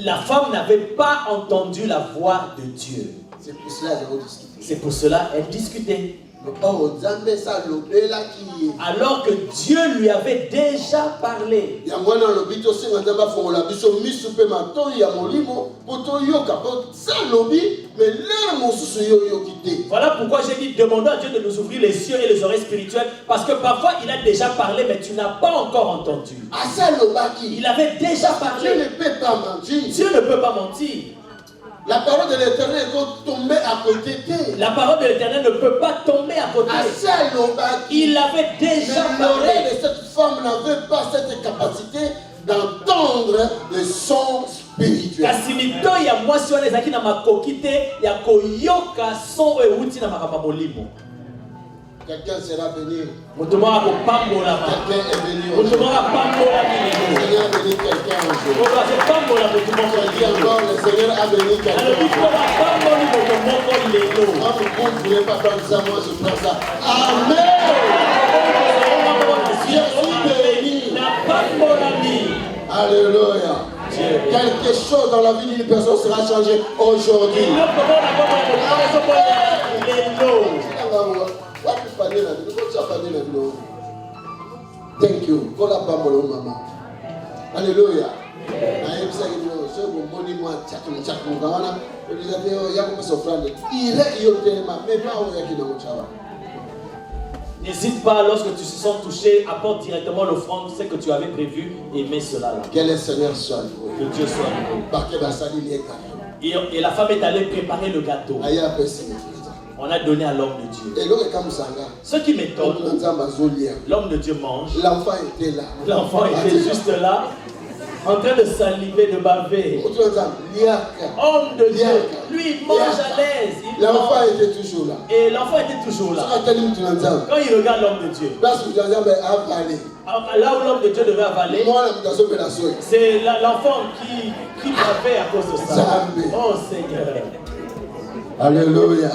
la femme n'avait pas entendu la voix de Dieu. C'est pour cela qu'elle discutait. Alors que Dieu lui avait déjà parlé. Voilà pourquoi j'ai dit demandons à Dieu de nous ouvrir les yeux et les oreilles spirituelles, parce que parfois il a déjà parlé mais tu n'as pas encore entendu. Il avait déjà parlé. Dieu ne peut pas mentir. La parole de l'Éternel peut tomber à côté. La parole de l'Éternel ne peut pas tomber à côté. Il avait déjà parlé. L'oreille de cette femme n'avait pas cette capacité d'entendre le son spirituel. Quelqu'un sera venu. Quelqu'un est venu. Le Seigneur a béni quelqu'un un jour. Le Seigneur a béni quelqu'un. Moi, vous ne voulez pas prendre ça, moi je prends ça. Amen. Je suis béni. Alléluia. Quelque chose dans la vie d'une personne sera changé aujourd'hui. Thank you. Alléluia. N'hésite pas, lorsque tu te sens touché, apporte directement l'offrande, ce que tu avais prévu, et mets cela là. Que le Seigneur soit loué. Que Dieu soit loué. Et la femme est allée préparer le gâteau. On a donné à l'homme de Dieu. Ce qui m'étonne, l'homme de Dieu mange. L'enfant était là. L'enfant était juste là, en train de saliver, de baver. Homme de Dieu, lui il mange à l'aise. L'enfant était toujours là. Et l'enfant était toujours là. Quand il regarde l'homme de Dieu, là où l'homme de Dieu devait avaler, c'est l'enfant qui bavait à cause de ça. Oh Seigneur. Alléluia.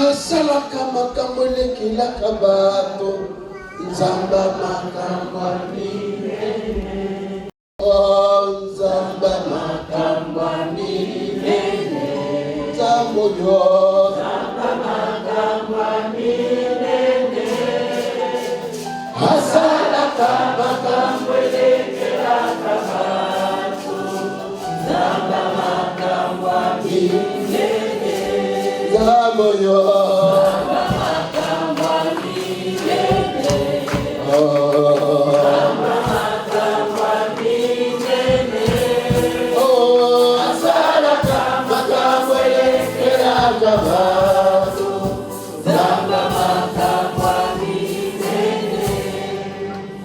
Asalaka makambo lekila kabato nzamba makambo minene. Oh nzamba makambo minene. Nzambo yo nzamba makambo minene. Asalaka makambo lekila kabato nzamba makambo minene. Zamoyo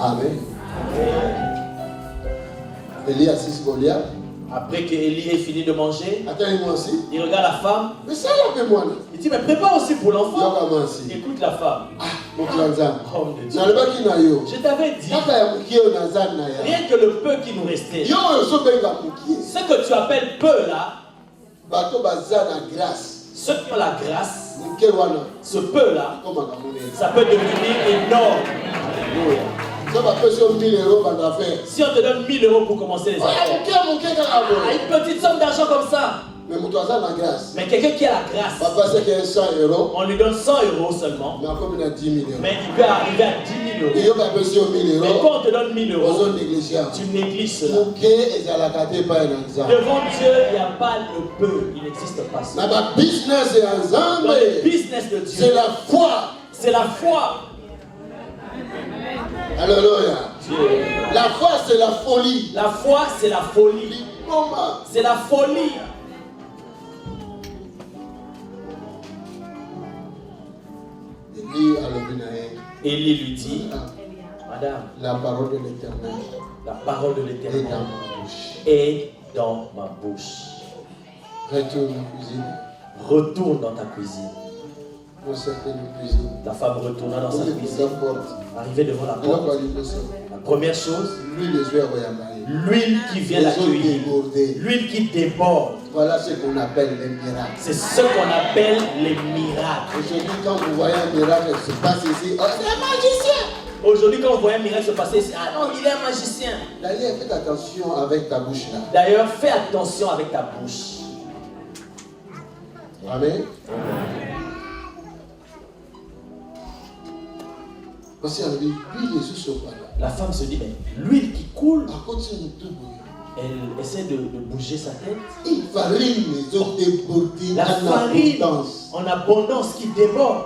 Amen. Élie assiste Goliath. Après que Élie ait fini de manger, attendez-moi aussi. Il regarde la femme. Mais ça là, moi. Il dit, mais prépare aussi pour l'enfant. Écoute la femme. Oh, de Dieu. Je t'avais dit, rien que le peu qui nous restait, ce que tu appelles peu là, ceux qui ont la grâce, ce peu là, ça peut devenir énorme. Si on te donne 1000 euros pour commencer les affaires, une petite somme d'argent comme ça. Mais quelqu'un qui a la grâce, on lui donne 100 euros seulement. Mais il peut arriver à 10 000 euros. Mais quand on te donne 1000 euros, tu négliges cela. Devant Dieu, il n'y a pas le peu. Il n'existe pas ça. Dans le business de Dieu, c'est la foi. C'est la foi. Alléluia. La foi, c'est la folie. La foi, c'est la folie. C'est la folie. Élie lui dit, Madame, la parole de l'Éternel est dans ma bouche. Retourne dans ta cuisine. La femme retourna dans sa cuisine, arrivée devant la porte. La première chose, l'huile qui vient l'accueillir, l'huile qui déborde. Voilà ce qu'on appelle les miracles. C'est ce qu'on appelle les miracles. Aujourd'hui, quand vous voyez un miracle se passer ici, oh, c'est un magicien. Aujourd'hui, quand vous voyez un miracle se passer ici, ah non, il est un magicien. D'ailleurs, faites attention avec ta bouche là. D'ailleurs, fais attention avec ta bouche. Amen. La femme se dit, mais l'huile qui coule, elle essaie de bouger sa tête. La farine en abondance qui déborde.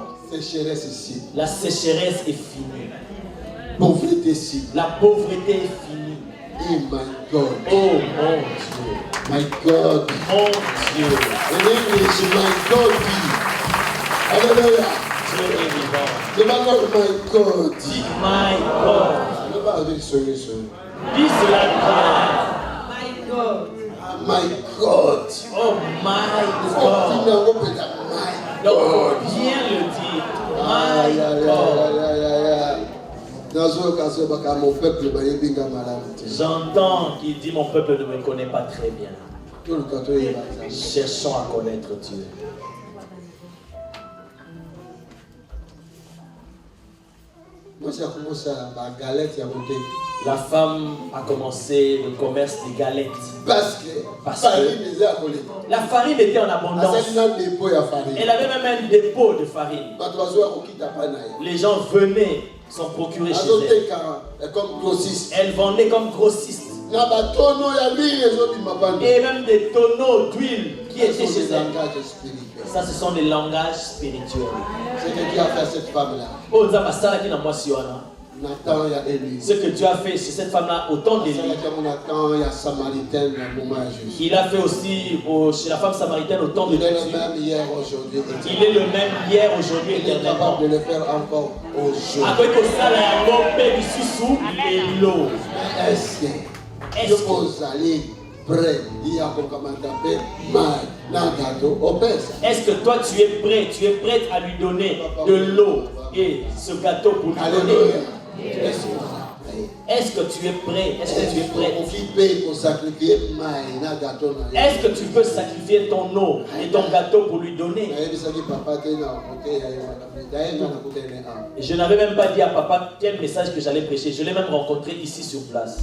La sécheresse est finie. La pauvreté est finie. Oh my God. Oh mon Dieu. My God. Mon Dieu. In English, my God. Alléluia. Dieu est vivant. My God. Dis my God. Dis cela bien. My God. My God. Oh my God. Donc bien le dire. My God. J'entends qu'il dit mon peuple ne me connaît pas très bien. Cherchons à connaître Dieu. La femme a commencé le commerce des galettes. Parce que la farine était en abondance. Elle avait même un dépôt de farine. Les gens venaient sont procurés chez elle. Comme grossiste. Elle vendait comme grossiste. Et même des tonneaux d'huile qui étaient chez elle. Ça, ce sont des langages spirituels. C'est que Dieu a fait à cette femme-là. Ce que Dieu a fait chez cette femme-là au temps d'Élie. Il a fait aussi chez la femme samaritaine au temps de Jésus. Il est le même hier, aujourd'hui et éternellement. Il est capable de le faire encore aujourd'hui. Est-ce que vous allez prêt? Est-ce que toi tu es prêt? Tu es prête à lui donner de l'eau et ce gâteau pour lui donner? Est-ce que tu es prêt? Est-ce que tu es prêt? Est-ce que tu peux sacrifier ton eau et ton gâteau pour lui donner? Je n'avais même pas dit à papa quel message que j'allais prêcher. Je l'ai même rencontré ici sur place.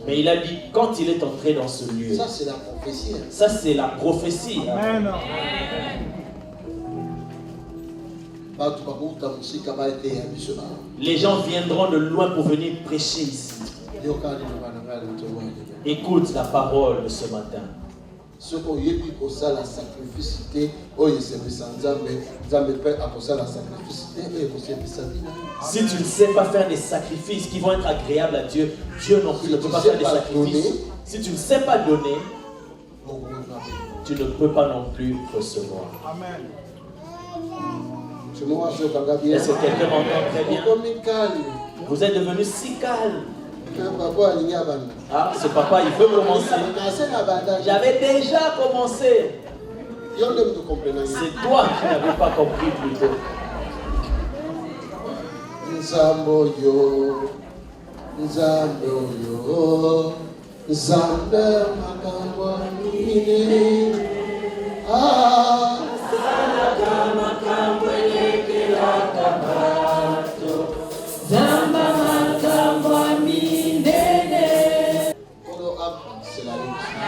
Mais il a dit quand il est entré dans ce lieu. Ça c'est la prophétie. Ça c'est la prophétie. Amen. Les gens viendront de loin pour venir prêcher ici. Écoute la parole de ce matin. Si tu ne sais pas faire des sacrifices qui vont être agréables à Dieu, Dieu non plus ne peut pas faire des sacrifices. Si tu ne sais pas donner, tu ne peux pas non plus recevoir. Amen. Est-ce que quelqu'un m'entend très bien? Vous êtes devenu si calme. Ah, ce papa, il veut commencer. J'avais déjà commencé. C'est toi qui n'avais pas compris plus tôt.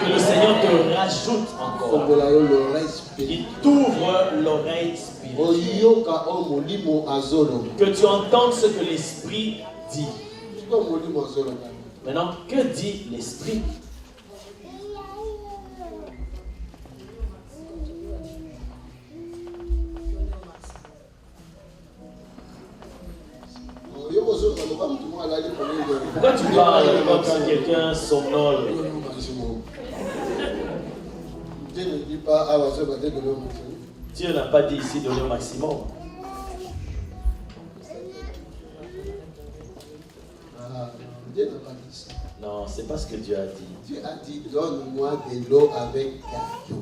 Que le Seigneur te rajoute encore. Il t'ouvre l'oreille spirituelle. Que tu entendes ce que l'Esprit dit. Maintenant, que dit l'Esprit? Pourquoi tu parles comme si quelqu'un somnole? Dieu ne dit pas à donner au maximum. Dieu n'a pas dit ici donner au maximum. Dieu n'a pas dit ça. Non, c'est pas ce que Dieu a dit. Dieu a dit donne-moi de l'eau avec gâteau.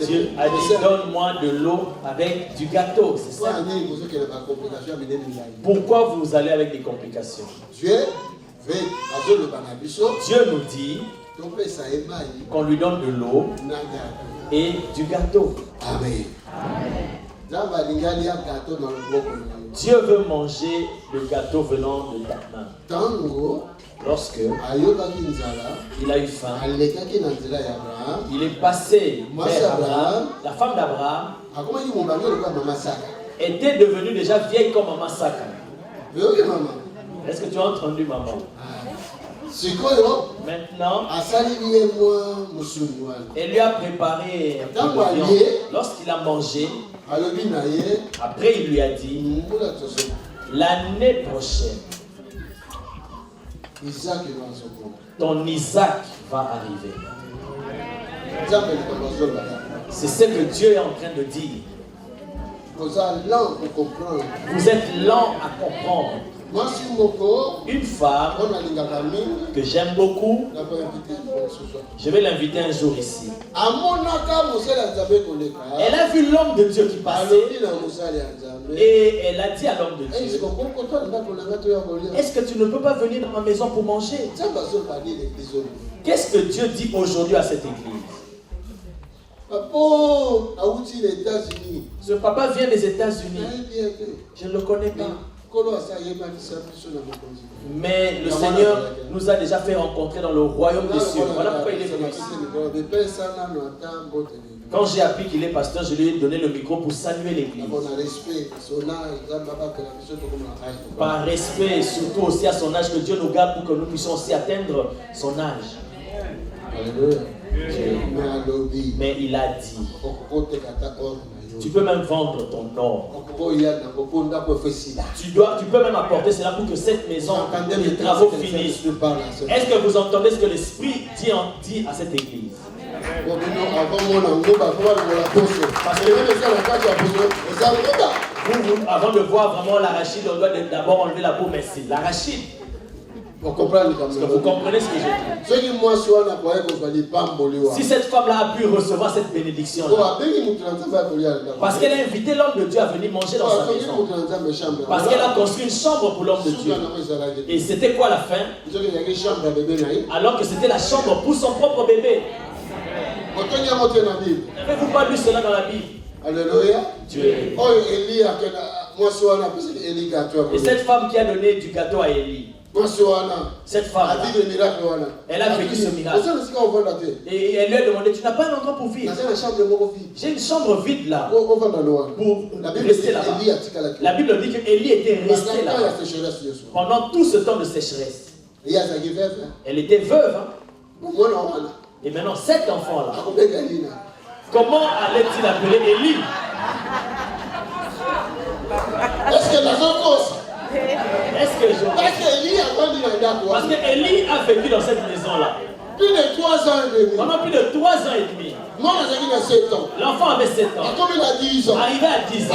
Dieu a dit donne-moi de l'eau avec du gâteau, c'est ça. Pourquoi vous allez avec des complications? Dieu nous dit qu'on lui donne de l'eau et du gâteau. Amen. Dieu veut manger le gâteau venant de ta main. Lorsque il a eu faim, il est passé vers Abraham. La femme d'Abraham était devenue déjà vieille comme Maman Saka. Est-ce que tu as entendu maman? Maintenant, elle lui a préparé un peu de viande. Lorsqu'il a mangé, après il lui a dit, l'année prochaine, ton Isaac va arriver. C'est ce que Dieu est en train de dire. Vous êtes lent à comprendre. Une femme que j'aime beaucoup, je vais l'inviter un jour ici. Elle a vu l'homme de Dieu qui passait et elle a dit à l'homme de Dieu, est-ce que tu ne peux pas venir dans ma maison pour manger? Qu'est-ce que Dieu dit aujourd'hui à cette église? Ce papa vient des États-Unis. Je ne le connais pas. Mais le Seigneur nous a déjà fait rencontrer dans le royaume des cieux. Voilà pourquoi il est venu ici. Quand j'ai appris qu'il est pasteur, je lui ai donné le micro pour saluer l'église. Par respect, surtout aussi à son âge, que Dieu nous garde pour que nous puissions aussi atteindre son âge. Mais il a dit, tu peux même vendre ton or. Tu peux même apporter cela pour que cette maison, les travaux finissent. Est-ce que vous entendez ce que l'Esprit dit à cette église? Parce que avant de voir vraiment l'arachide, on doit d'abord enlever la peau, mais c'est l'arachide. Vous comprenez ce que je dis? Si cette femme-là a pu recevoir cette bénédiction-là, parce qu'elle a invité l'homme de Dieu à venir manger dans sa maison, parce qu'elle a construit une chambre pour l'homme de Dieu. Et c'était quoi la fin? Alors que c'était la chambre pour son propre bébé. N'avez-vous pas lu cela dans la Bible? Alléluia. Dieu. Et cette femme qui a donné du gâteau à Élie, cette femme, elle a vécu ce miracle. Et elle lui a demandé, tu n'as pas un endroit pour vivre? J'ai une chambre vide là, pour rester là-bas. La Bible dit qu'Élie était resté là pendant tout ce temps de sécheresse. Elle était veuve. Et maintenant, cet enfant-là, comment allait-il appeler Élie? Est-ce que la cause? Est-ce que je... Parce que Élie a vécu dans cette maison-là. Plus de 3 ans et demi. Pendant plus de 3 ans et demi. L'enfant avait 7 ans. Arrivé à 10 ans.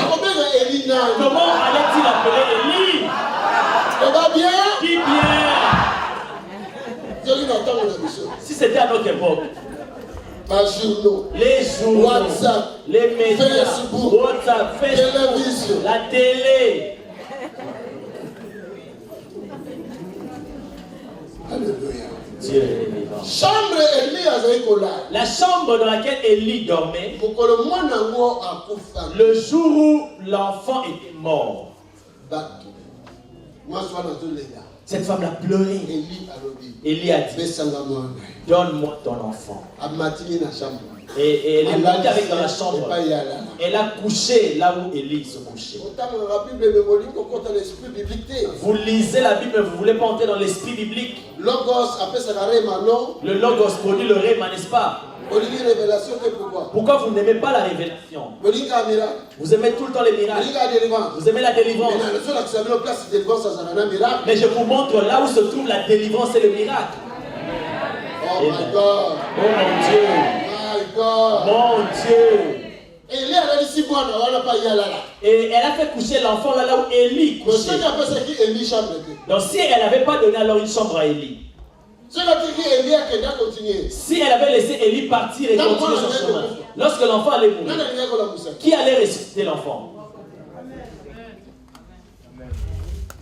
Comment allait-il appeler Élie? Dis bien. Si c'était à notre époque, les journaux, WhatsApp, les médias, Facebook, WhatsApp, Facebook, la télé. Alléluia. Dieu est vivant. La chambre dans laquelle Élie dormait, le jour où l'enfant était mort, cette femme l'a pleuré. Élie a dit, donne-moi ton enfant. Et elle est montée avec dans la chambre. Elle a couché là où Élie se couchait. Vous lisez la Bible, mais vous ne voulez pas entrer dans l'esprit biblique. Le logos produit le réma, n'est-ce pas? Pourquoi vous n'aimez pas la révélation? Vous aimez tout le temps les miracles. Vous aimez la délivrance. Mais je vous montre là où se trouve la délivrance et le miracle. Oh my God. Oh mon Dieu. Mon Dieu. Et elle a fait coucher l'enfant là où Élie couchait. Donc si elle n'avait pas donné alors une chambre à Élie, si elle avait laissé Élie partir et continuer son chemin, lorsque l'enfant allait mourir, qui allait ressusciter l'enfant?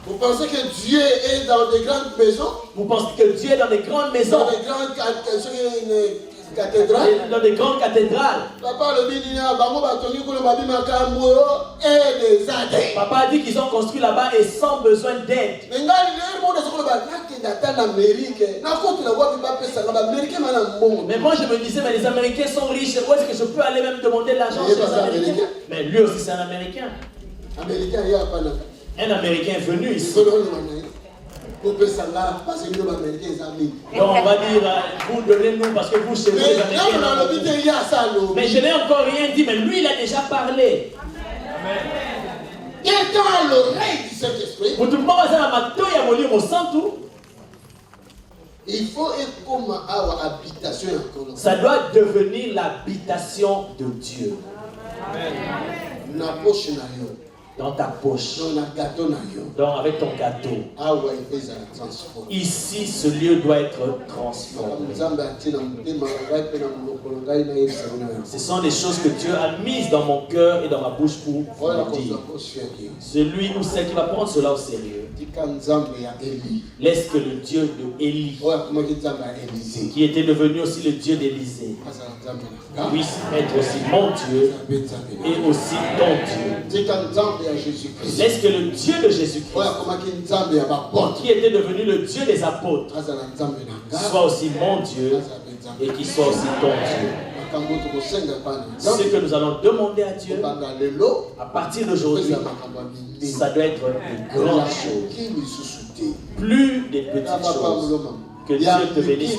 Vous pensez que Dieu est dans des grandes maisons? Vous pensez que Dieu est dans des grandes maisons? Dans des grandes cathédrales? Dans des grandes cathédrales. Papa a dit qu'ils ont construit là-bas et sans besoin d'aide. Mais moi je me disais, mais les Américains sont riches, où est-ce que je peux aller même demander de l'argent chez les Américains? Mais lui aussi c'est un Américain. Un Américain est venu ici. Donc on va dire, vous donnez-nous parce que vous chez vous les Américains. Mais je n'ai encore rien dit, mais lui il a déjà parlé. Quelqu'un a l'oreille du Saint-Esprit. Il faut être comme habitation. Ça doit devenir l'habitation de Dieu. Dans ta poche. Donc avec ton gâteau. Ici, ce lieu doit être transformé. Ce sont des choses que Dieu a mises dans mon cœur et dans ma bouche pour vous dire. Celui ou celle qui va prendre cela au sérieux Laisse que le Dieu de Élie, qui était devenu aussi le Dieu d'Élisée, puisse être aussi mon Dieu et aussi ton Dieu. Laisse que le Dieu de Jésus-Christ, qui était devenu le Dieu des apôtres, soit aussi mon Dieu et qui soit aussi ton Dieu. Ce que nous allons demander à Dieu à partir d'aujourd'hui, ça doit être de grandes choses, plus des petites choses. Que Dieu te bénisse.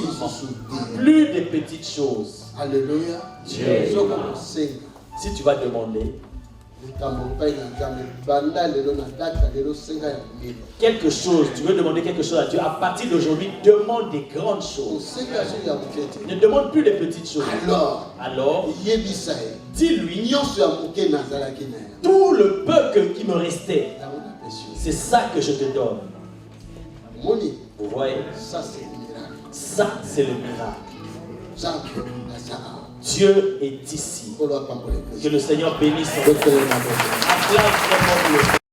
Plus des petites choses. Alléluia. Dieu. Si tu vas demander quelque chose, tu veux demander quelque chose à Dieu, à partir d'aujourd'hui, demande des grandes choses. Ne demande plus des petites choses. Alors dis-lui, tout le peu qui me restait, c'est ça que je te donne. Vous voyez, ça c'est le miracle. Dieu est ici. Que le Seigneur bénisse. Acclame vraiment le